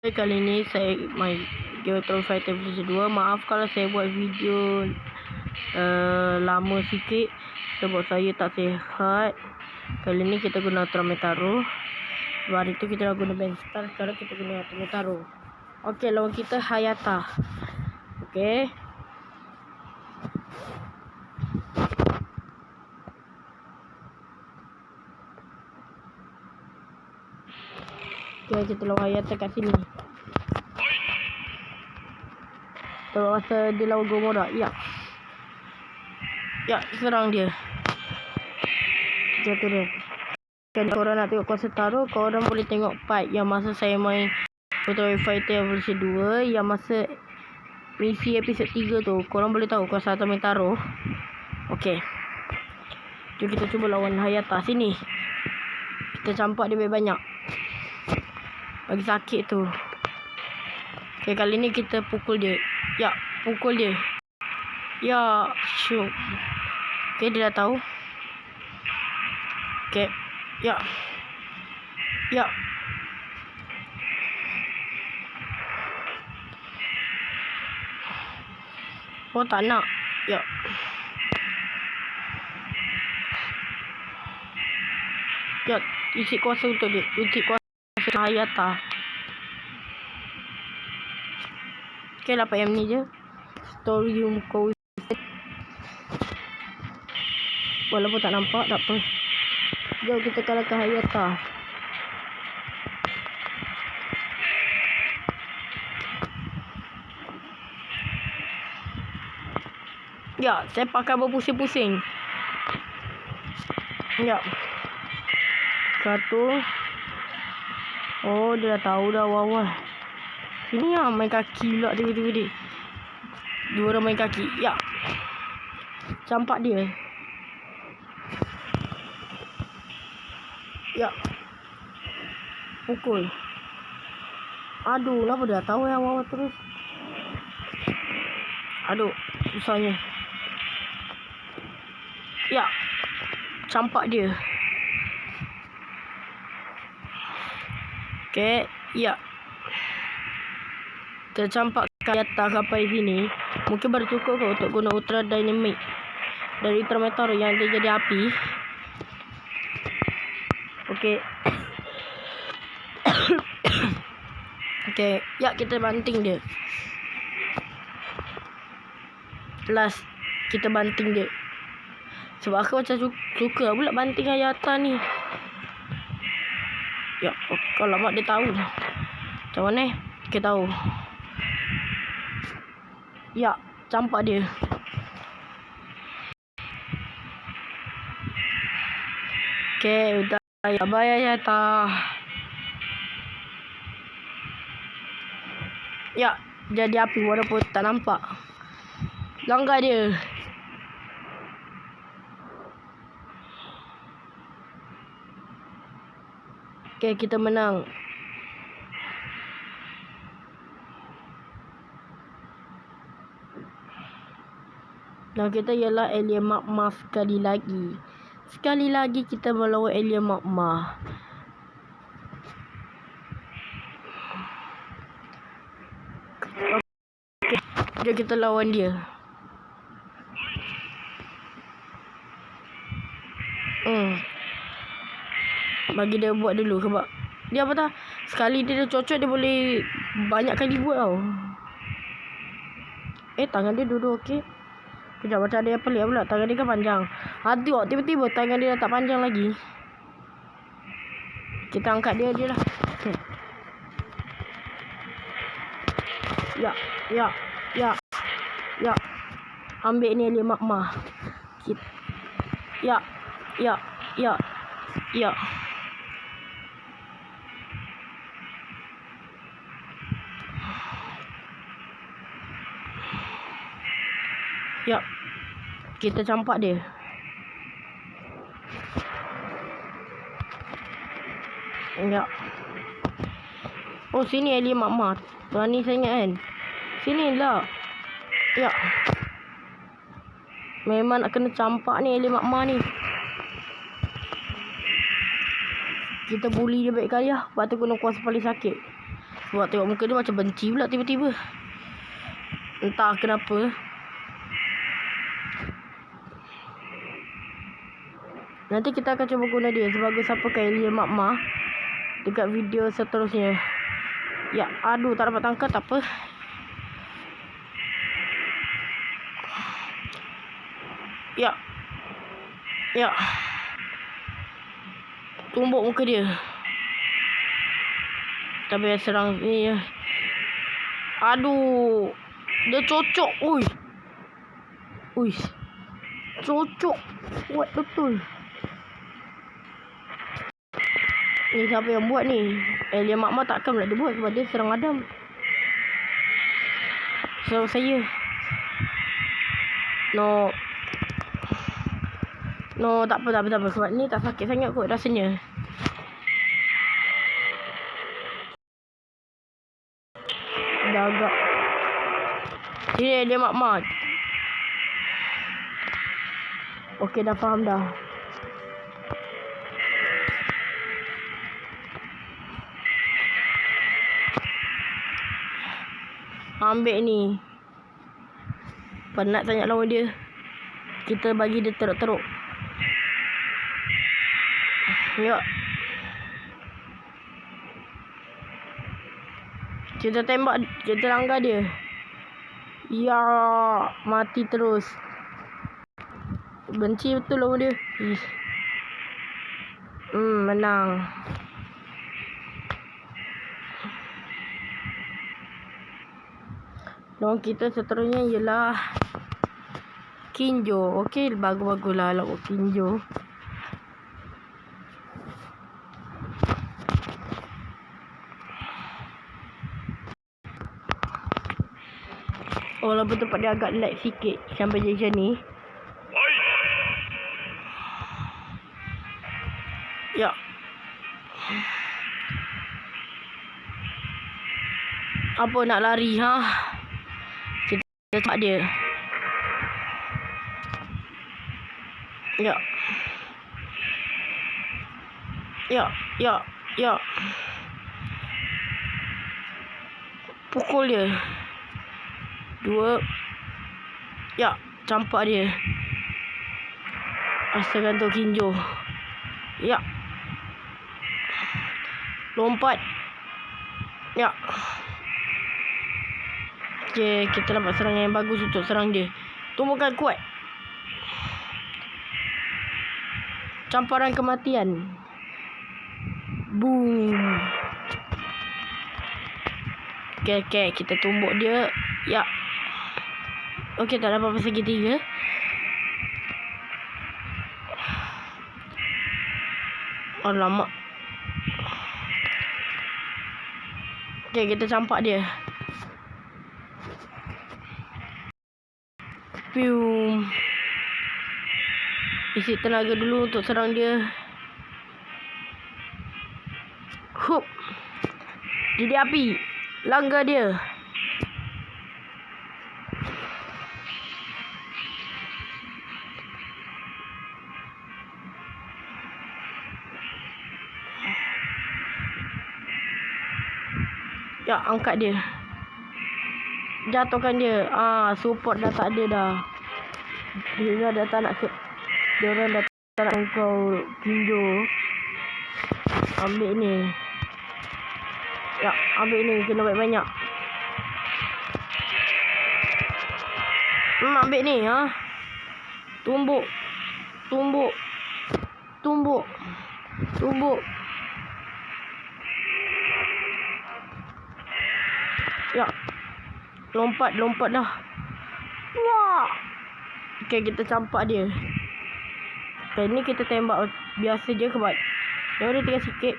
Kali ni saya main Game of Fighter versi 2. Maaf kalau saya buat video lama sikit sebab saya tak sihat. Kali ni kita guna Ultrametaro. Hari tu kita dah guna Benstar, sekarang kita guna Ultrametaro. Okey, lawan kita Hayata. Okey. Okay, kita lawan Hayata kat sini. Tengok masa dia lawan Gomora. Ya, serang dia. Jatuh dia. Kan korang nak tengok kuasa taruh, korang boleh tengok part yang masa saya main Ultra Fighter versi 2, yang masa misi episod 3 tu. Korang boleh tahu kuasa Ultrametaro. Okey. Jom kita cuba lawan Hayata. Sini. Kita campak dia banyak. Bagi sakit tu. Okey, kali ni kita pukul dia. Ya, pukul dia. Ya, syuk. Okey, dia dah tahu. Okey. Ya. Oh, tak nak. Ya. Ya, isi kuasa untuk dia. Isi kuasa Hayata. Okay, dapat yang ni je. Story Yumiko. Walaupun tak nampak, tak apa. Jom kita kalahkan Hayata. Ya, saya pakai berpusing-pusing. Ya. Satu. Oh, dia dah tahu dah awal-awal. Sini lah main kaki pula dia. Dua orang main kaki. Ya. Campak dia. Ya. Pukul. Aduh, kenapa dia tahu yang awal terus? Aduh, susahnya. Ya. Campak dia. Okey, ya. Tercampak Hayata sampai sini. Mungkin baru cukup kau untuk guna Ultra Dynamic dari Ultrametaro yang dia jadi api. Okey. Okey, ya kita banting dia. Last kita banting dia. Sebab aku macam suka pula banting Hayata ni. Ya, kalau mak dia tahu. Macam mana? Kita tahu. Ya, campak dia. Okey, udah. Bye Hayata. Ya, jadi api walaupun tak nampak. Langgar dia. Okey, kita menang. Dan kita ialah alien magma sekali lagi. Sekali lagi kita melawan alien magma. Okay. Jom kita lawan dia. Bagi dia buat dulu sebab dia apa tak? Sekali dia cocok dia boleh banyak kali buat tau. Tangan dia duduk okey. Kejap, macam ada yang pelik pula. Tangan dia kan panjang. Tengok tiba-tiba tangan dia dah tak panjang lagi. Kita angkat dia je lah. Okay. Ya. Ambil ni alien magma. Ya. Ya. Kita campak dia. Ya. Oh, sini alien magma. Tuan ni saya ingat kan. Sini lah. Ya. Memang nak kena campak ni alien magma ni. Kita bully dia baik kali lah. Lepas tu guna kuasa paling sakit. Sebab tengok muka dia macam benci pula tiba-tiba. Entah kenapa. Nanti kita akan cuba guna dia sebagai siapakah alien Magma dekat video seterusnya. Ya, aduh, tak dapat tangkap, tak apa. Ya. Ya. Tumbuk muka dia. Tapi serang ni ya. Aduh. Dia cocok. Ui. Ui. Cocok. Kuat betul. Ni siapa yang buat ni? Alien Magma takkan pula dia buat sebab dia serang Adam. So saya. No, tak apa. Sebab ni tak sakit sangat kot rasanya. Dah agak. Sini dia Magma. Okey, dah faham dah. Ambil ni. Penat sangat lawan dia. Kita bagi dia teruk-teruk. Ya. Kita tembak. Kita langgar dia. Ya. Mati terus. Benci betul lawan dia. Menang. Lawan kita seterusnya ialah Kinjo. Okey, bagus-baguslah lawan Kinjo. Walaupun tempat dia agak lag sikit sampai jadi macam ni. Ya. Apa nak lari ha? Kita cepat dia. Ya. Ya. Pukul dia. 2. Ya, campak dia. Astaga tu Kinjo. Ya. Lompat. Ya. Okey, kita dapat serangan yang bagus untuk serang dia. Tumbukan kuat. Camparan kematian. Boom. Okey, kita tumbuk dia. Ya. Okey, tak ada apa-apa segitiga. Alamak. Okey, kita campak dia. Pium. Isi tenaga dulu untuk serang dia. Hup. Jadi api. Langgar dia. Ya, angkat dia. Jatuhkan dia. Support dah tak ada dah. Dia dah tak nak dia orang dah tak nak kau Kinjo. Ambil ni. Ya, ambil ni. Kena banyak-banyak. Ambil ni ha. Tumbuk. Ya. Lompat dah. Wah. Okey, kita campak dia. Okay, ni kita tembak biasa je sebab dia tinggal sikit.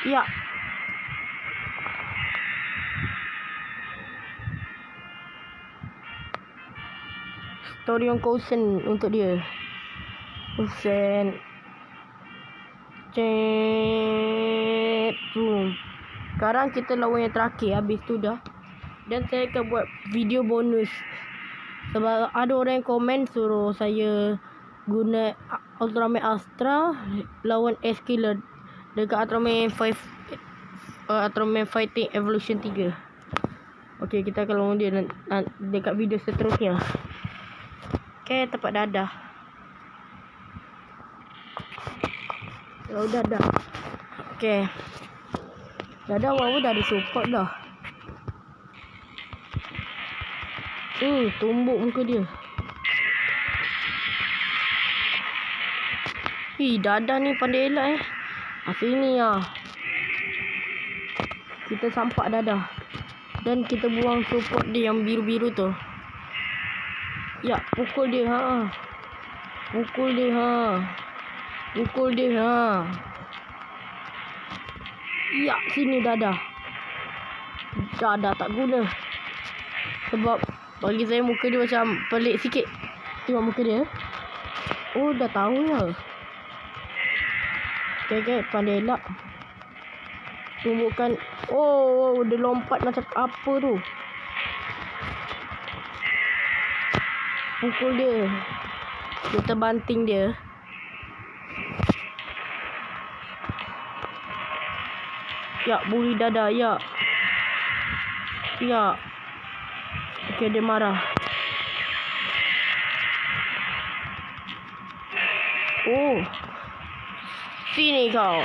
Ya. Story yang Cousin untuk dia. Cousin. Boom. Sekarang kita lawan yang terakhir. Habis tu dah. Dan saya akan buat video bonus. Sebab ada orang yang komen suruh saya guna Ultraman Astra lawan S-Killer dekat Ultraman Ultraman Fighting Evolution 3. Okey, kita akan lawan dia dekat video seterusnya. Okey, tepat dadah. Dadah. Okey. Dadah wow dah ada support dah. Tumbuk muka dia. Dadah ni pandai elak sini lah. Kita sampak dadah. Dan kita buang support dia yang biru-biru tu. Ya, pukul dia Pukul dia Ya, sini dadah. Dadah tak guna. Sebab bagi saya muka dia macam pelik sikit. Tengok muka dia. Oh, dah tahu lah. Okay, pandai elak. Tumbuhkan. Oh, dia lompat macam apa tu. Pukul dia. Kita banting dia. Ya, buri dadah. Ya. Okay, dia marah. Oh. Sini kau.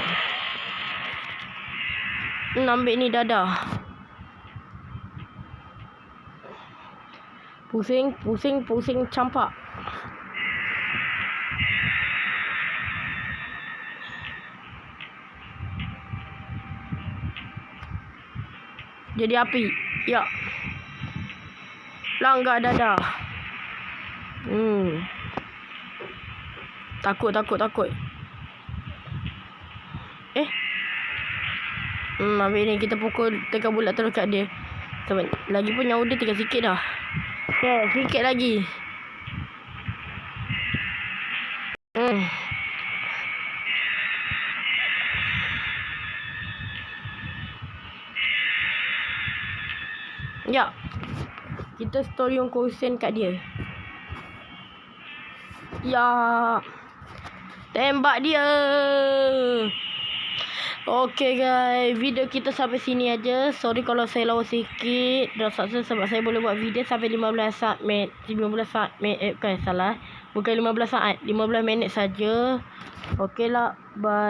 Ambil ni dadah. Pusing campak. Jadi api. Ya. Langgar dadah. Takut. Ambil ni kita pukul tekan bulat terus kat dia. Sebab lagi pun nyawa dia tinggal sikit dah. Okay, sikit lagi. Ya. Kita story on kosen kat dia. Ya. Tembak dia. Okay guys, video kita sampai sini aja. Sorry kalau saya lawa sikit. Dah sukses sebab saya boleh buat video sampai 15 saat. 15 saat. Bukan 15 saat. 15 minit saja. Okay lah. Bye.